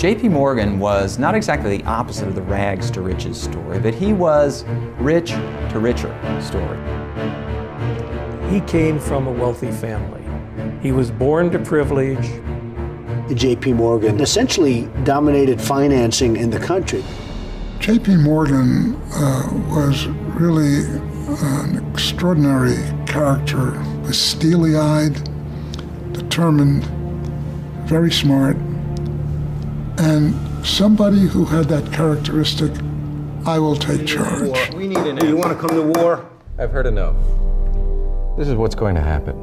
J.P. Morgan was not exactly the opposite of the rags to riches story, but he was rich to richer story. He came from a wealthy family. He was born to privilege. J.P. Morgan essentially dominated financing in the country. J.P. Morgan was really an extraordinary character, was steely-eyed, determined, very smart, and somebody who had that characteristic, I will take charge. We need an end. You want to come to war? I've heard enough. This is what's going to happen.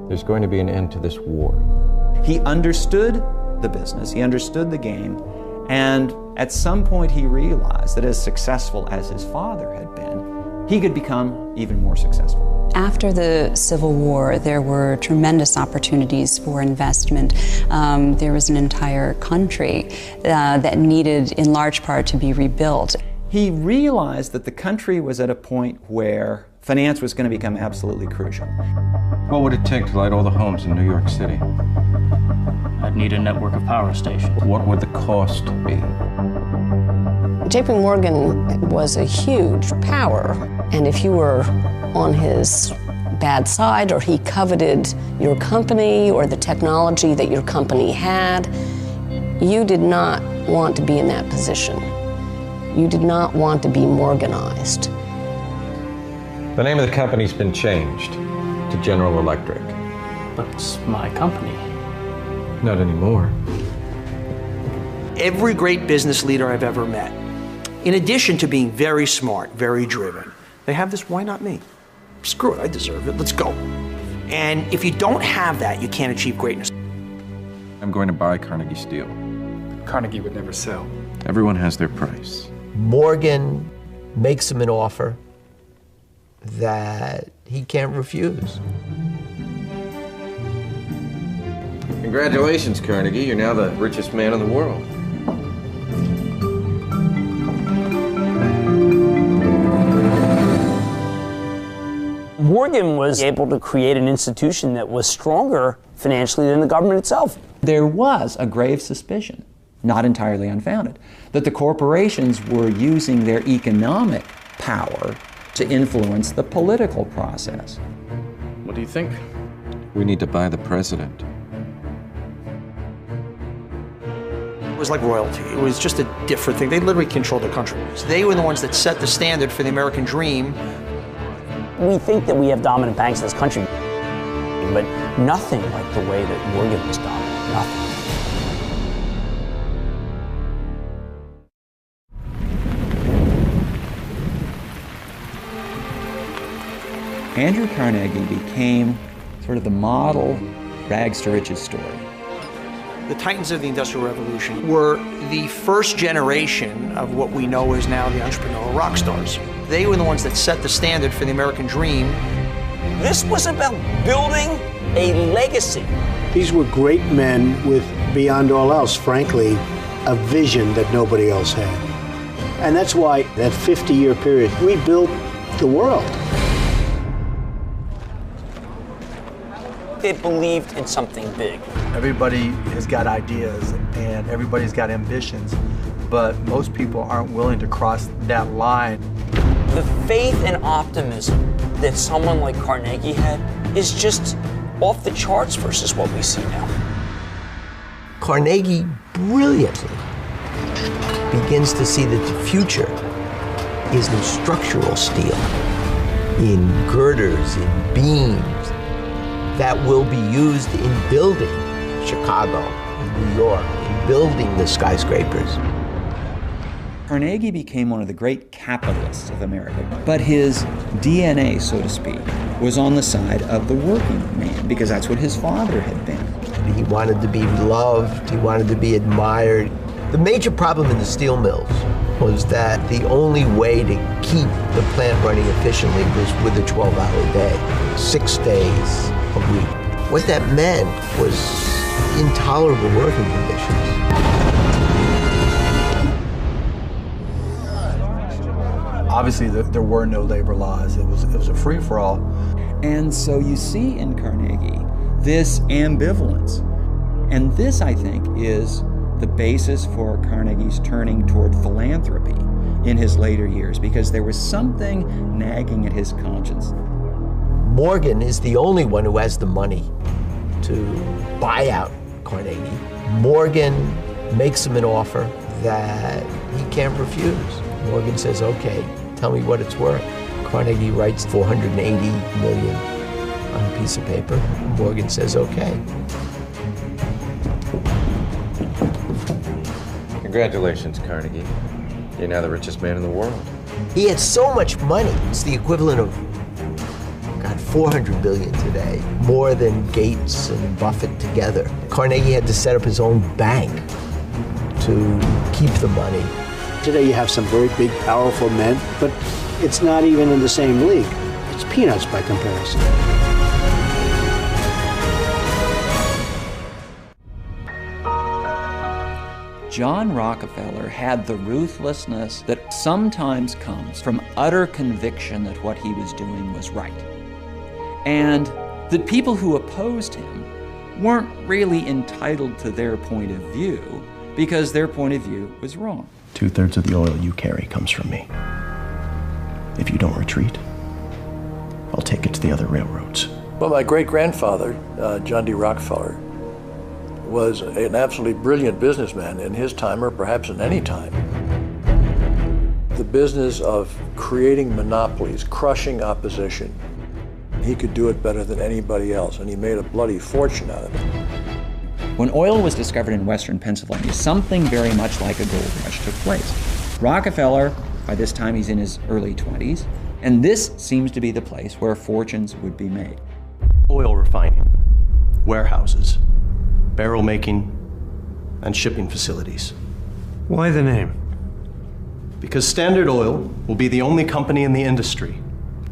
There's going to be an end to this war. He understood the business, he understood the game, and at some point he realized that as successful as his father had been, he could become even more successful. After the Civil War, there were tremendous opportunities for investment. There was an entire country that needed, in large part, to be rebuilt. He realized that the country was at a point where finance was going to become absolutely crucial. What would it take to light all the homes in New York City? I'd need a network of power stations. What would the cost be? J.P. Morgan was a huge power, and if you were on his bad side or he coveted your company or the technology that your company had, you did not want to be in that position. You did not want to be Morganized. The name of the company's been changed to General Electric. But it's my company. Not anymore. Every great business leader I've ever met, in addition to being very smart, very driven, they have this, why not me? Screw it, I deserve it, let's go. And if you don't have that, you can't achieve greatness. I'm going to buy Carnegie Steel. Carnegie would never sell. Everyone has their price. Morgan makes him an offer that he can't refuse. Congratulations, Carnegie. You're now the richest man in the world. Morgan was able to create an institution that was stronger financially than the government itself. There was a grave suspicion, not entirely unfounded, that the corporations were using their economic power to influence the political process. What do you think? We need to buy the president. It was like royalty. It was just a different thing. They literally controlled the country. So they were the ones that set the standard for the American dream. We think that we have dominant banks in this country, but nothing like the way that Morgan was dominant, nothing. Andrew Carnegie became sort of the model rags to riches story. The titans of the Industrial Revolution were the first generation of what we know as now the entrepreneurial rock stars. They were the ones that set the standard for the American dream. This was about building a legacy. These were great men with, beyond all else, frankly, a vision that nobody else had. And that's why that 50-year period, we built the world. They believed in something big. Everybody has got ideas and everybody's got ambitions, but most people aren't willing to cross that line. The faith and optimism that someone like Carnegie had is just off the charts versus what we see now. Carnegie brilliantly begins to see that the future is in structural steel, in girders, in beams, that will be used in building Chicago, in New York, in building the skyscrapers. Carnegie became one of the great capitalists of America, but his DNA, so to speak, was on the side of the working man, because that's what his father had been. He wanted to be loved, he wanted to be admired. The major problem in the steel mills was that the only way to keep the plant running efficiently was with a 12-hour day, 6 days a week. What that meant was intolerable working conditions. Obviously, there were no labor laws. It was a free-for-all. And so you see in Carnegie this ambivalence. And this, I think, is the basis for Carnegie's turning toward philanthropy in his later years, because there was something nagging at his conscience. Morgan is the only one who has the money to buy out Carnegie. Morgan makes him an offer that he can't refuse. Morgan says, okay, tell me what it's worth. Carnegie writes $480 million on a piece of paper. Morgan says, okay. Congratulations, Carnegie. You're now the richest man in the world. He had so much money. It's the equivalent of, God, $400 billion today, more than Gates and Buffett together. Carnegie had to set up his own bank to keep the money. Today you have some very big, powerful men, but it's not even in the same league. It's peanuts by comparison. John Rockefeller had the ruthlessness that sometimes comes from utter conviction that what he was doing was right. And that people who opposed him weren't really entitled to their point of view because their point of view was wrong. 2/3 of the oil you carry comes from me. If you don't retreat, I'll take it to the other railroads. Well, my great-grandfather, John D. Rockefeller, was an absolutely brilliant businessman in his time, or perhaps in any time. The business of creating monopolies, crushing opposition, he could do it better than anybody else, and he made a bloody fortune out of it. When oil was discovered in western Pennsylvania, something very much like a gold rush took place. Rockefeller, by this time he's in his early 20s, and this seems to be the place where fortunes would be made. Oil refining, warehouses, barrel making, and shipping facilities. Why the name? Because Standard Oil will be the only company in the industry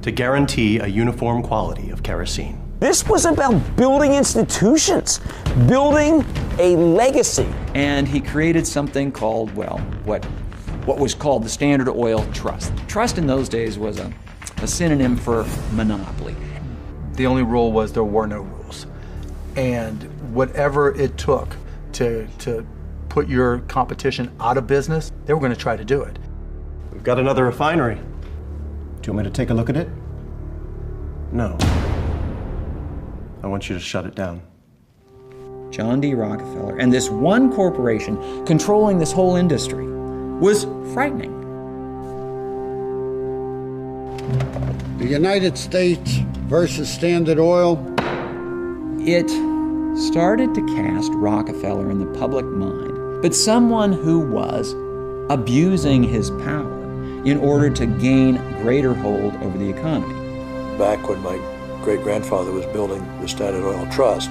to guarantee a uniform quality of kerosene. This was about building institutions, building a legacy. And he created something called, well, what was called the Standard Oil Trust. Trust in those days was a synonym for monopoly. The only rule was there were no rules. And whatever it took to put your competition out of business, they were going to try to do it. We've got another refinery. Do you want me to take a look at it? No. I want you to shut it down. John D. Rockefeller and this one corporation controlling this whole industry was frightening. The United States versus Standard Oil. It started to cast Rockefeller in the public mind, but someone who was abusing his power in order to gain greater hold over the economy. Back when my great-grandfather was building the Standard Oil Trust,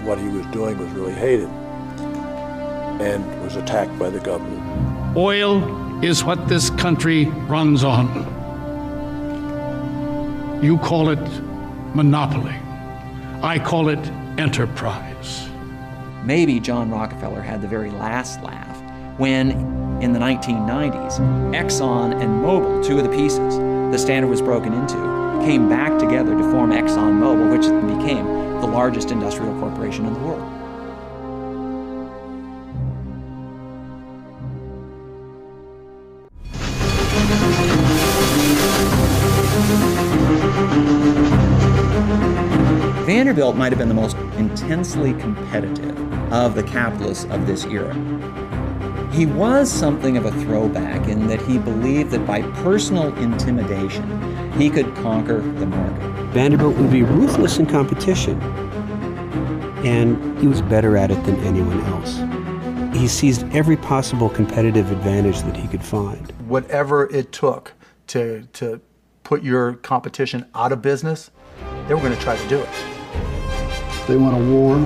what he was doing was really hated and was attacked by the government. Oil is what this country runs on. You call it monopoly. I call it enterprise. Maybe John Rockefeller had the very last laugh when, in the 1990s, Exxon and Mobil, two of the pieces the Standard was broken into, came back together to form ExxonMobil, which became the largest industrial corporation in the world. Vanderbilt might have been the most intensely competitive of the capitalists of this era. He was something of a throwback in that he believed that by personal intimidation, he could conquer the market. Vanderbilt would be ruthless in competition, and he was better at it than anyone else. He seized every possible competitive advantage that he could find. Whatever it took to put your competition out of business, they were going to try to do it. If they want a war,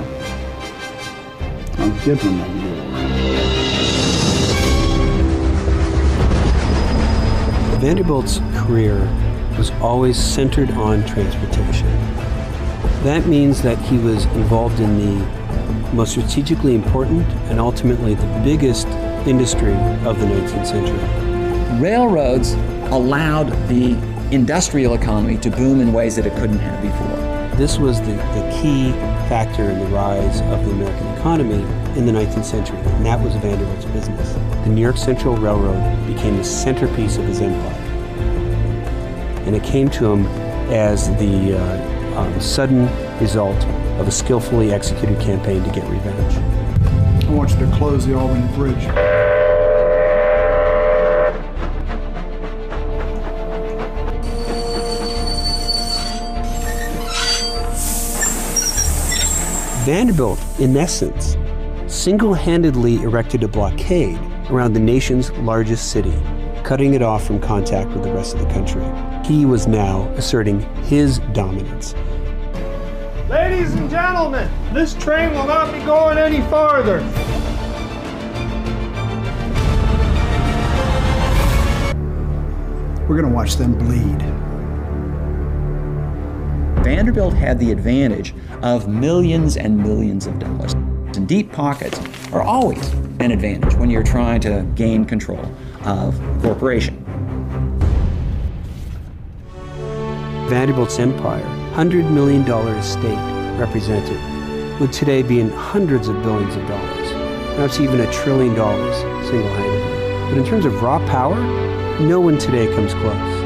I'll give them a war. Vanderbilt's career was always centered on transportation. That means that he was involved in the most strategically important and ultimately the biggest industry of the 19th century. Railroads allowed the industrial economy to boom in ways that it couldn't have before. This was the key factor in the rise of the American economy in the 19th century, and that was Vanderbilt's business. The New York Central Railroad became the centerpiece of his empire. And it came to him as the sudden result of a skillfully executed campaign to get revenge. I want you to close the Albany Bridge. Vanderbilt, in essence, single-handedly erected a blockade around the nation's largest city, cutting it off from contact with the rest of the country. He was now asserting his dominance. Ladies and gentlemen, this train will not be going any farther. We're going to watch them bleed. Vanderbilt had the advantage of millions and millions of dollars. And deep pockets are always an advantage when you're trying to gain control of a corporation. Vanderbilt's empire, $100 million estate represented, would today be in hundreds of billions of dollars, perhaps even $1 trillion single-handedly. But in terms of raw power, no one today comes close.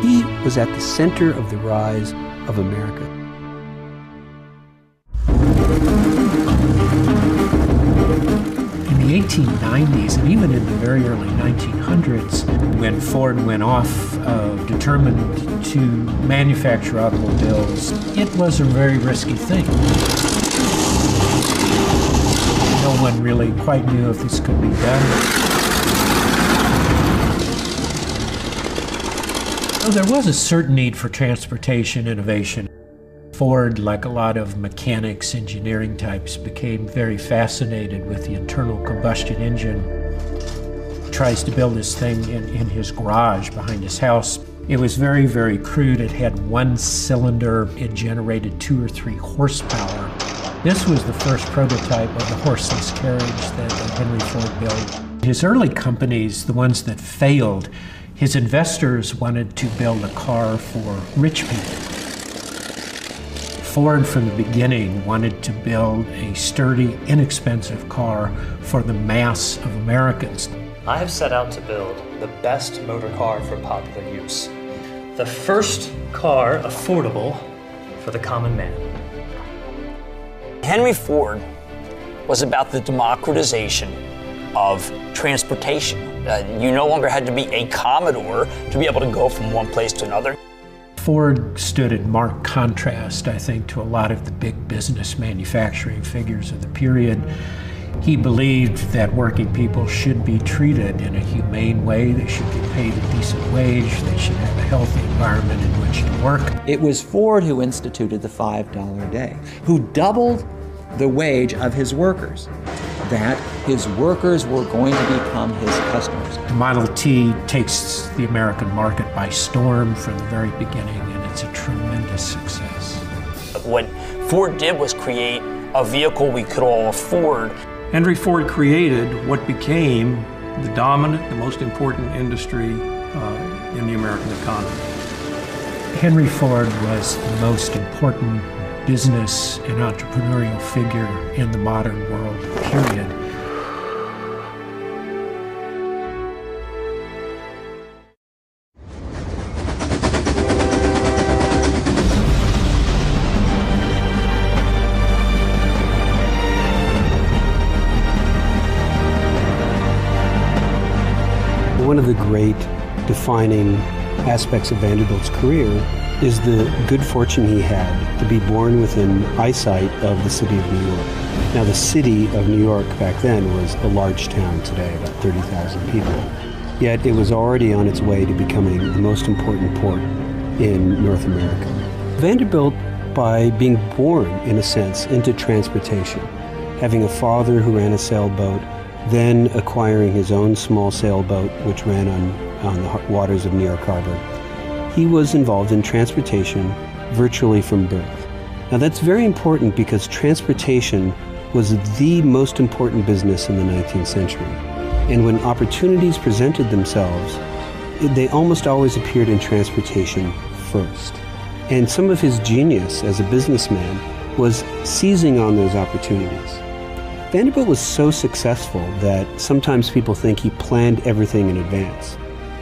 He was at the center of the rise of America. In the 1890s and even in the very early 1900s, when Ford went off determined to manufacture automobiles, it was a very risky thing. No one really quite knew if this could be done. Well, there was a certain need for transportation innovation. Ford, like a lot of mechanics, engineering types, became very fascinated with the internal combustion engine. He tries to build this thing in his garage behind his house. It was very, very crude. It had one cylinder. It generated 2 or 3 horsepower. This was the first prototype of the horseless carriage that Henry Ford built. His early companies, the ones that failed, his investors wanted to build a car for rich people. Ford, from the beginning, wanted to build a sturdy, inexpensive car for the mass of Americans. I have set out to build the best motor car for popular use. The first car affordable for the common man. Henry Ford was about the democratization of transportation. You no longer had to be a Commodore to be able to go from one place to another. Ford stood in marked contrast, I think, to a lot of the big business manufacturing figures of the period. He believed that working people should be treated in a humane way. They should get paid a decent wage. They should have a healthy environment in which to work. It was Ford who instituted the $5 a day, who doubled the wage of his workers, that his workers were going to become his customers. The Model T takes the American market by storm from the very beginning, and it's a tremendous success. What Ford did was create a vehicle we could all afford. Henry Ford created what became the dominant, the most important industry in the American economy. Henry Ford was the most important business and entrepreneurial figure in the modern world, period. One of the great defining aspects of Vanderbilt's career is the good fortune he had to be born within eyesight of the city of New York. Now, the city of New York back then was a large town today, about 30,000 people. Yet it was already on its way to becoming the most important port in North America. Vanderbilt, by being born, in a sense, into transportation, having a father who ran a sailboat, then acquiring his own small sailboat, which ran on the waters of New York Harbor, he was involved in transportation virtually from birth. Now that's very important because transportation was the most important business in the 19th century. And when opportunities presented themselves they almost always appeared in transportation first. And some of his genius as a businessman was seizing on those opportunities. Vanderbilt was so successful that sometimes people think he planned everything in advance.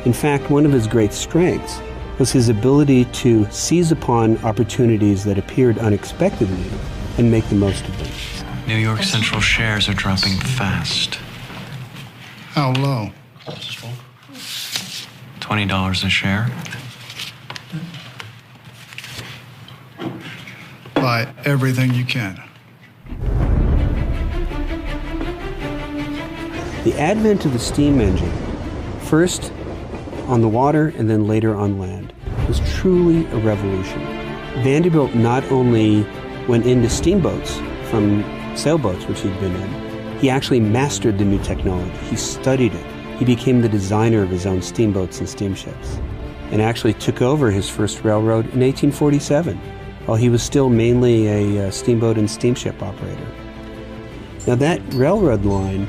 In fact, one of his great strengths was his ability to seize upon opportunities that appeared unexpectedly and make the most of them. New York Central shares are dropping fast. How low? $20 a share. Buy everything you can. The advent of the steam engine, first on the water and then later on land, was truly a revolution. Vanderbilt not only went into steamboats from sailboats, which he'd been in, he actually mastered the new technology. He studied it. He became the designer of his own steamboats and steamships, and actually took over his first railroad in 1847, while he was still mainly a steamboat and steamship operator. Now that railroad line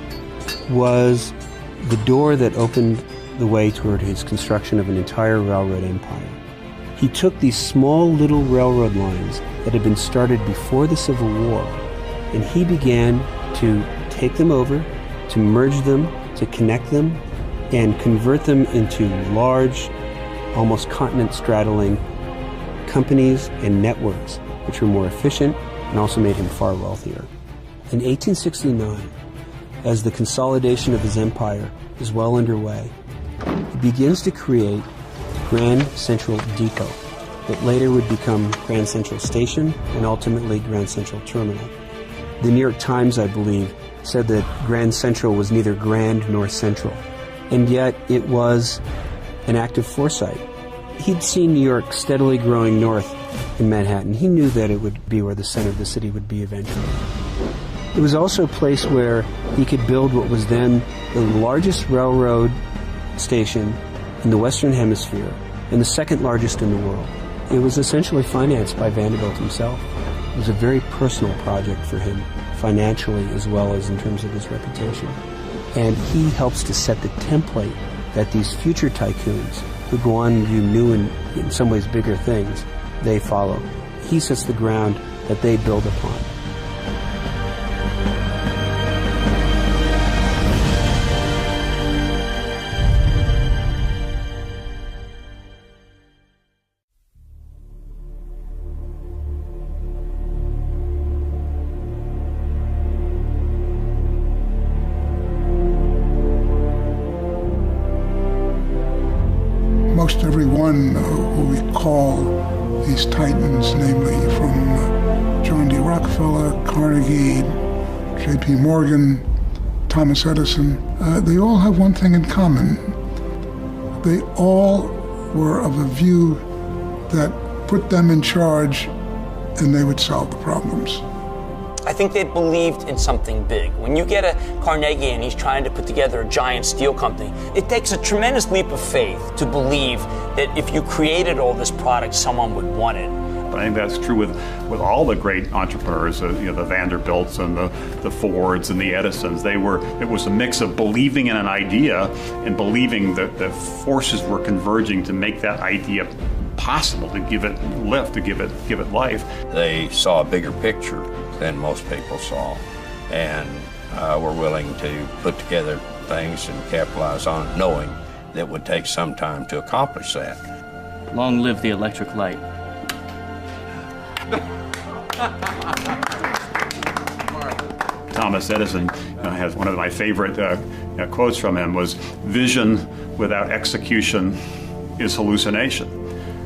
was the door that opened the way toward his construction of an entire railroad empire. He took these small little railroad lines that had been started before the Civil War, and he began to take them over, to merge them, to connect them, and convert them into large, almost continent-straddling companies and networks, which were more efficient and also made him far wealthier. In 1869, as the consolidation of his empire is well underway, he begins to create Grand Central Depot, that later would become Grand Central Station and ultimately Grand Central Terminal. The New York Times, I believe, said that Grand Central was neither grand nor central, and yet it was an act of foresight. He'd seen New York steadily growing north in Manhattan. He knew that it would be where the center of the city would be eventually. It was also a place where he could build what was then the largest railroad station in the Western Hemisphere and the second largest in the world. It was essentially financed by Vanderbilt himself. It was a very personal project for him, financially as well as in terms of his reputation. And he helps to set the template that these future tycoons who go on and do new and in some ways bigger things, they follow. He sets the ground that they build upon. Most everyone who we call these titans, namely from John D. Rockefeller, Carnegie, J.P. Morgan, Thomas Edison, they all have one thing in common. They all were of a view that put them in charge and they would solve the problems. I think they believed in something big. When you get a Carnegie and he's trying to put together a giant steel company, it takes a tremendous leap of faith to believe that if you created all this product, someone would want it. But I think that's true with all the great entrepreneurs, the Vanderbilts and the Fords and the Edisons. It was a mix of believing in an idea and believing that the forces were converging to make that idea possible, to give it lift, to give it life. They saw a bigger picture than most people saw, and were willing to put together things and capitalize on it, knowing that it would take some time to accomplish that. Long live the electric light. Thomas Edison has one of my favorite quotes from him was, "Vision without execution is hallucination."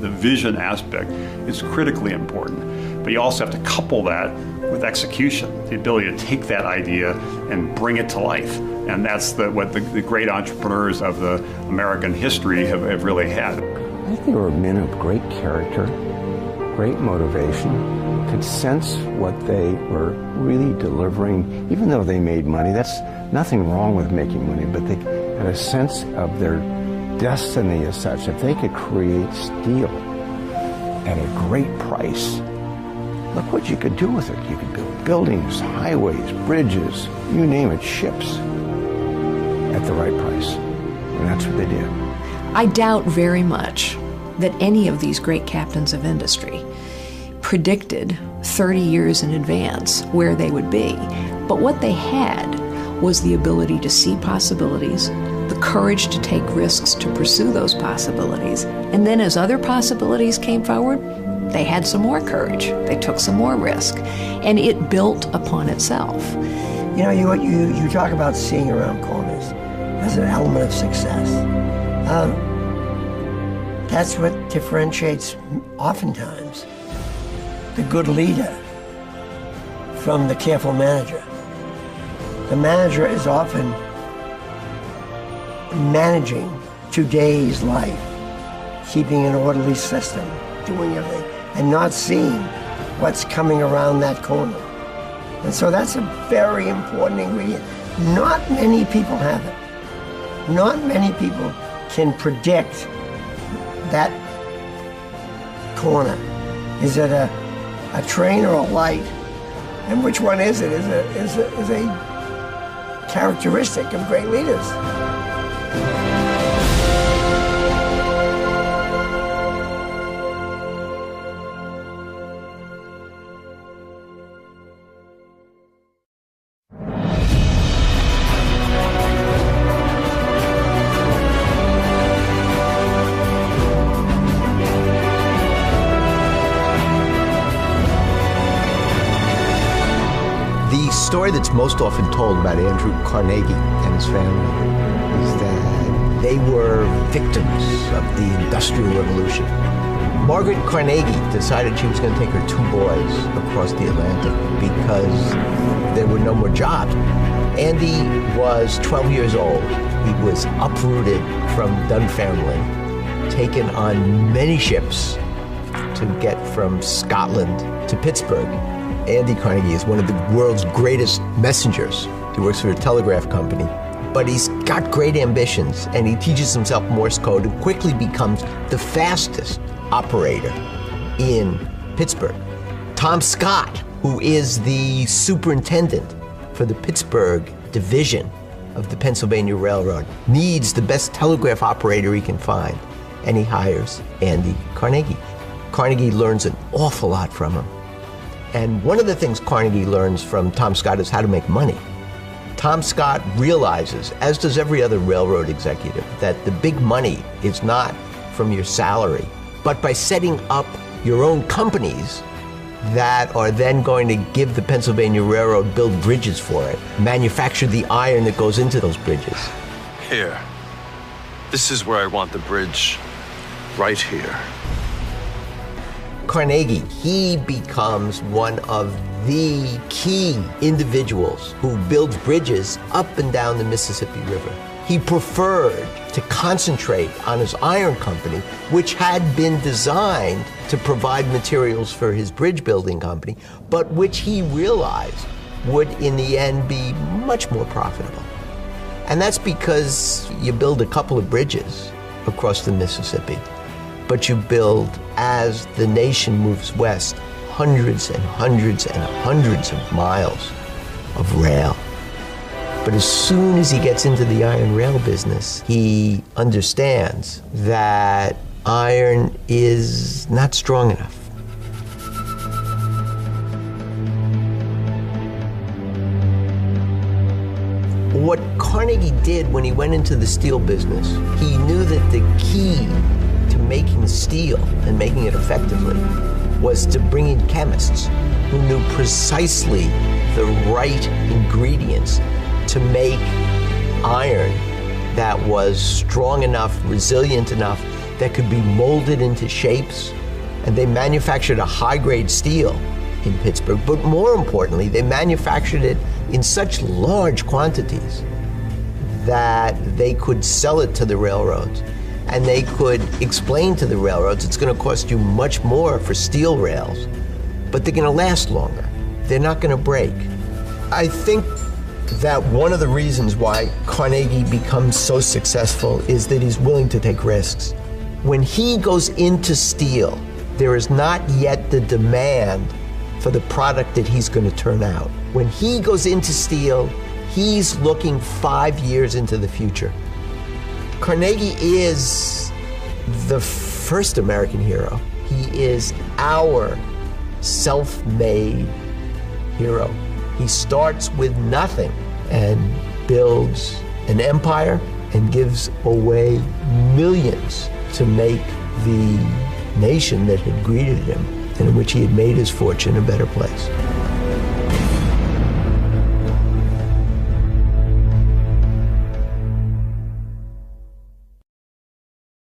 The vision aspect is critically important, but you also have to couple that with execution, the ability to take that idea and bring it to life. And that's what the great entrepreneurs of the American history have really had. I think they were men of great character, great motivation, could sense what they were really delivering. Even though they made money, that's nothing wrong with making money, but they had a sense of their destiny as such. If they could create steel at a great price, look what you could do with it. You could build buildings, highways, bridges, you name it, ships, at the right price. And that's what they did. I doubt very much that any of these great captains of industry predicted 30 years in advance where they would be. But what they had was the ability to see possibilities, the courage to take risks to pursue those possibilities, and then as other possibilities came forward, they had some more courage, they took some more risk, and it built upon itself. You know, you talk about seeing around corners as an element of success. That's what differentiates, oftentimes, the good leader from the careful manager. The manager is often managing today's life, keeping an orderly system, doing everything, and not seeing what's coming around that corner. And so that's a very important ingredient. Not many people have it. Not many people can predict that corner. Is it a train or a light? And which one is it? Is a characteristic of great leaders. The story that's most often told about Andrew Carnegie and his family is that they were victims of the Industrial Revolution. Margaret Carnegie decided she was going to take her 2 boys across the Atlantic because there were no more jobs. Andy was 12 years old. He was uprooted from Dunfermline, taken on many ships to get from Scotland to Pittsburgh. Andy Carnegie is one of the world's greatest messengers. He works for a telegraph company, but he's got great ambitions, and he teaches himself Morse code and quickly becomes the fastest operator in Pittsburgh. Tom Scott, who is the superintendent for the Pittsburgh division of the Pennsylvania Railroad, needs the best telegraph operator he can find, and he hires Andy Carnegie. Carnegie learns an awful lot from him. And one of the things Carnegie learns from Tom Scott is how to make money. Tom Scott realizes, as does every other railroad executive, that the big money is not from your salary, but by setting up your own companies that are then going to give the Pennsylvania Railroad, build bridges for it, manufacture the iron that goes into those bridges. Here. This is where I want the bridge. Right here. Carnegie, he becomes one of the key individuals who builds bridges up and down the Mississippi River. He preferred to concentrate on his iron company, which had been designed to provide materials for his bridge building company, but which he realized would in the end be much more profitable. And that's because you build a couple of bridges across the Mississippi, but you build, as the nation moves west, hundreds and hundreds and hundreds of miles of rail. But as soon as he gets into the iron rail business, he understands that iron is not strong enough. What Carnegie did when he went into the steel business, he knew that the key to making steel and making it effectively was to bring in chemists who knew precisely the right ingredients to make iron that was strong enough, resilient enough, that could be molded into shapes. And they manufactured a high-grade steel in Pittsburgh, but more importantly, they manufactured it in such large quantities that they could sell it to the railroads. And they could explain to the railroads, it's going to cost you much more for steel rails, but they're going to last longer. They're not going to break. I think that one of the reasons why Carnegie becomes so successful is that he's willing to take risks. When he goes into steel, there is not yet the demand for the product that he's going to turn out. When he goes into steel, he's looking 5 years into the future. Carnegie is the first American hero. He is our self-made hero. He starts with nothing and builds an empire and gives away millions to make the nation that had greeted him and in which he had made his fortune a better place.